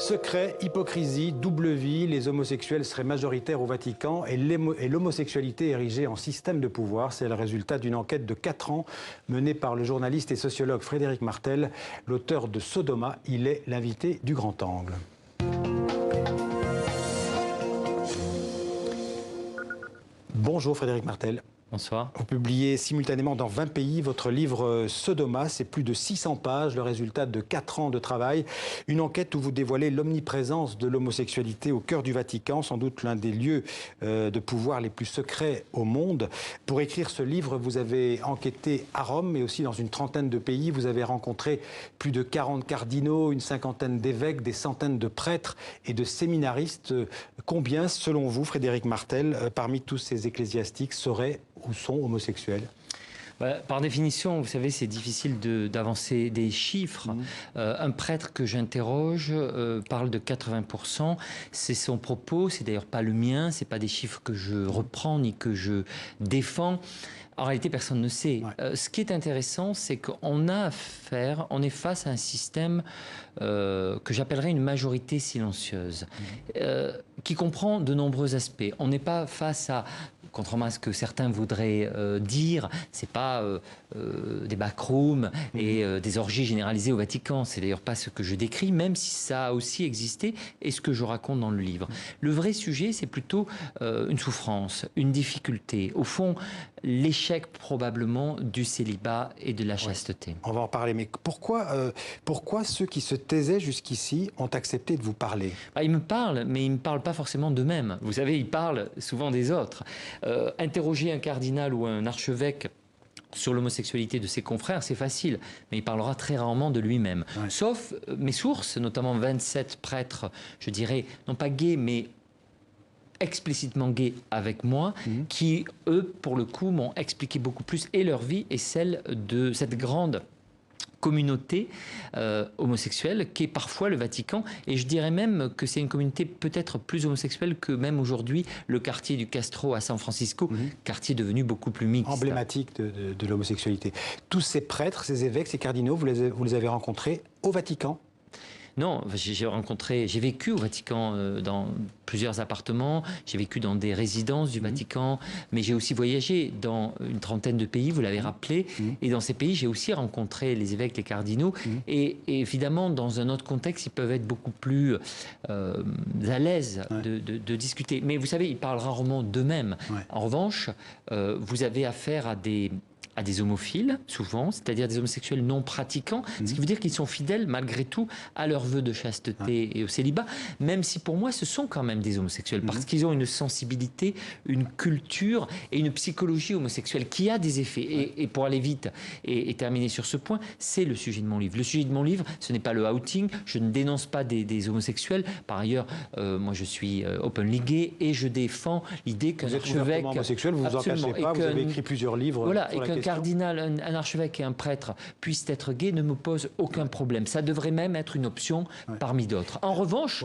Secret, hypocrisie, double vie, les homosexuels seraient majoritaires au Vatican et l'homosexualité érigée en système de pouvoir. C'est le résultat d'une enquête de 4 ans menée par le journaliste et sociologue Frédéric Martel, l'auteur de Sodoma. Il est l'invité du Grand Angle. Bonjour Frédéric Martel. Bonsoir. Vous publiez simultanément dans 20 pays votre livre Sodoma, c'est plus de 600 pages, le résultat de 4 ans de travail. Une enquête où vous dévoilez l'omniprésence de l'homosexualité au cœur du Vatican, sans doute l'un des lieux de pouvoir les plus secrets au monde. Pour écrire ce livre, vous avez enquêté à Rome, mais aussi dans une trentaine de pays. Vous avez rencontré plus de 40 cardinaux, une cinquantaine d'évêques, des centaines de prêtres et de séminaristes. Combien, selon vous, Frédéric Martel, parmi tous ces ecclésiastiques seraient ou sont homosexuels? Par définition, vous savez, c'est difficile d'avancer des chiffres. Un prêtre que j'interroge parle de 80%. C'est son propos, c'est d'ailleurs pas le mien, c'est pas des chiffres que je reprends ni que je défends. En réalité, personne ne sait. Ce qui est intéressant, c'est qu'on a affaire, on est face à un système que j'appellerais une majorité silencieuse, qui comprend de nombreux aspects. On n'est pas face à, contrairement à ce que certains voudraient dire, c'est pas des backrooms et des orgies généralisées au Vatican. C'est d'ailleurs pas ce que je décris, même si ça a aussi existé et ce que je raconte dans le livre. Le vrai sujet, c'est plutôt une souffrance, une difficulté. Au fond, l'échec probablement du célibat et de la chasteté. On va en parler, mais pourquoi ceux qui se taisaient jusqu'ici ont accepté de vous parler? Ils me parlent, mais ils ne me parlent pas forcément d'eux-mêmes. Vous savez, ils parlent souvent des autres. Interroger un cardinal ou un archevêque sur l'homosexualité de ses confrères, c'est facile, mais il parlera très rarement de lui-même. Sauf mes sources, notamment 27 prêtres, je dirais, non pas gays, mais explicitement gays avec moi, qui, eux, pour le coup, m'ont expliqué beaucoup plus, et leur vie et celle de cette grande communauté homosexuelle qu'est parfois le Vatican, et je dirais même que c'est une communauté peut-être plus homosexuelle que même aujourd'hui le quartier du Castro à San Francisco, quartier devenu beaucoup plus mixte. Emblématique de l'homosexualité. Tous ces prêtres, ces évêques, ces cardinaux, vous les avez rencontrés au Vatican? Non, j'ai vécu au Vatican dans plusieurs appartements, j'ai vécu dans des résidences du Vatican, mais j'ai aussi voyagé dans une trentaine de pays, vous l'avez rappelé, et dans ces pays, j'ai aussi rencontré les évêques, les cardinaux, et évidemment, dans un autre contexte, ils peuvent être beaucoup plus à l'aise de discuter. Mais vous savez, ils parlent rarement d'eux-mêmes. En revanche, vous avez affaire à des homophiles, souvent, c'est-à-dire des homosexuels non pratiquants, ce qui veut dire qu'ils sont fidèles, malgré tout, à leurs vœux de chasteté et au célibat, même si pour moi, ce sont quand même des homosexuels, parce qu'ils ont une sensibilité, une culture et une psychologie homosexuelle qui a des effets. Et pour aller vite et terminer sur ce point, c'est le sujet de mon livre. Le sujet de mon livre, ce n'est pas le outing, je ne dénonce pas des homosexuels. Par ailleurs, moi, je suis openly gay et je défends l'idée qu'un archevêque... Vous êtes homosexuel, vous vous en cachez pas, vous avez écrit plusieurs livres sur la question. Cardinal, un archevêque et un prêtre puissent être gays ne me pose aucun problème. Ça devrait même être une option parmi d'autres. En revanche,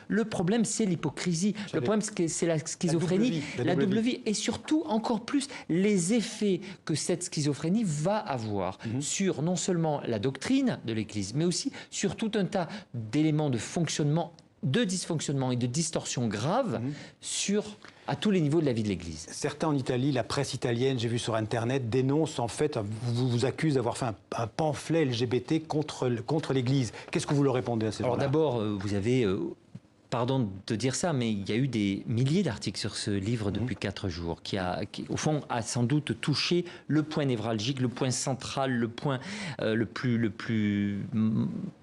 le problème, c'est l'hypocrisie. Le problème, c'est la schizophrénie, la double vie. Et surtout, encore plus, les effets que cette schizophrénie va avoir sur non seulement la doctrine de l'Église, mais aussi sur tout un tas d'éléments de fonctionnement, de dysfonctionnement et de distorsion grave à tous les niveaux de la vie de l'Église. Certains en Italie, la presse italienne, j'ai vu sur Internet, dénoncent en fait, vous accusent d'avoir fait un pamphlet LGBT contre l'Église. Qu'est-ce que vous leur répondez à ces gens-là? Alors d'abord, vous avez... Pardon de dire ça, mais il y a eu des milliers d'articles sur ce livre depuis 4 jours, qui, au fond, a sans doute touché le point névralgique, le point central, le point le plus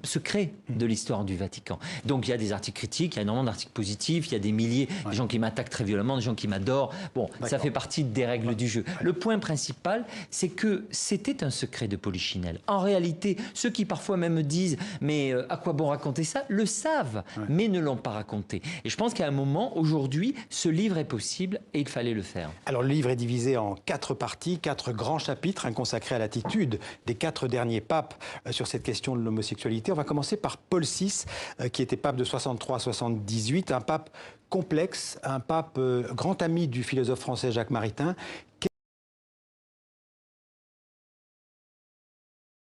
secret de l'histoire du Vatican. Donc il y a des articles critiques, il y a énormément d'articles positifs, il y a des milliers, des gens qui m'attaquent très violemment, des gens qui m'adorent. Bon, ça fait partie des règles du jeu. Le point principal, c'est que c'était un secret de Polichinelle. En réalité, ceux qui parfois même me disent « mais à quoi bon raconter ça ?» le savent, mais ne l'ont pas raconter. Et je pense qu'à un moment, aujourd'hui, ce livre est possible et il fallait le faire. Alors le livre est divisé en 4 parties, 4 grands chapitres consacrés à l'attitude des 4 derniers papes sur cette question de l'homosexualité. On va commencer par Paul VI, qui était pape de 63 à 78, un pape complexe, un pape grand ami du philosophe français Jacques Maritain.